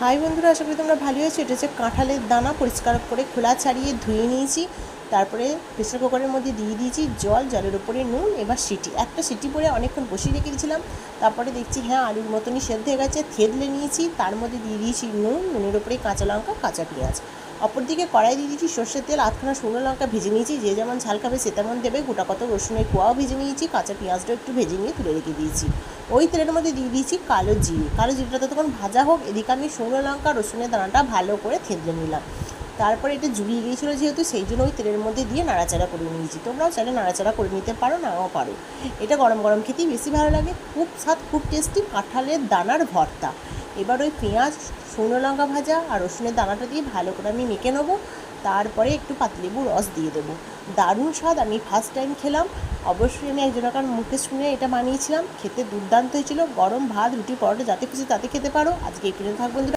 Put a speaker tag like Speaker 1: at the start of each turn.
Speaker 1: High বন্ধুরা, আশা করি তোমরা ভালো আছো। এটা হচ্ছে কাঁঠালের দানা, পরিষ্কার করে খোলা ছাড়িয়ে ধুয়ে নিয়েছি। তারপরে প্রেসার কুকারের মধ্যে দিয়ে দিয়েছি জল, জলের উপরে নুন। এবার একটা সিটি পরে অনেকক্ষণ বসিয়ে রেখে দিয়েছিলাম। তারপরে দেখছি আলুর মতনই সেদ্ধ হয়ে গেছে। থেতলে নিয়েছি, তার মধ্যে দিয়ে দিয়েছি নুন, নুনের উপরে কাঁচা লঙ্কা, কাঁচা পেঁয়াজ। অপরদিকে কড়াই দিয়ে দিয়েছি সর্ষের তেল, আধখানা শুকনো লঙ্কা ভেজে নিয়েছি। যে যেমন ঝাল খাবে সে তেমন দেবে। গোটা কত রসুনের কোয়াও ভেজে নিয়েছি, কাঁচা পেঁয়াজটাও একটু ভেজে নিয়ে তুলে রেখে দিয়েছি। ওই তেলের মধ্যে দিয়ে দিয়েছি কালো জিরেটা ততক্ষণ ভাজা হোক, এদিকে আমি শুকনো লঙ্কা রসুনের দানাটা ভালো করে থেতলে নিলাম। তারপরে এটা জুড়িয়ে গিয়েছিলো যেহেতু, সেই জন্য ওই তেলের মধ্যে দিয়ে নাড়াচাড়া করে নিয়েছি। তোমরাও চাইলে নাড়াচাড়া করে নিতে পারো, নাও পারো। এটা গরম গরম খেতেই বেশি ভালো লাগে। খুব স্বাদ, খুব টেস্টি কাঁঠালের দানার ভর্তা। এবার ওই পেঁয়াজ, শুকনো লঙ্কা ভাজা আর রসুনের দানাটা দিয়ে ভালো করে আমি মেখে নেবো। তারপরে একটু পাতিলেবুর রস দিয়ে দেবো। দারুণ স্বাদ। আমি ফার্স্ট টাইম খেলাম। অবশ্যই আমি একজনকার মুখে শুনে এটা বানিয়েছিলাম। খেতে দুর্দান্ত হয়েছিল। গরম ভাত, রুটি, পরোটা যাতে খুশি তাতে খেতে পারো। আজকে এই পর্যন্ত থাক বন্ধুরা।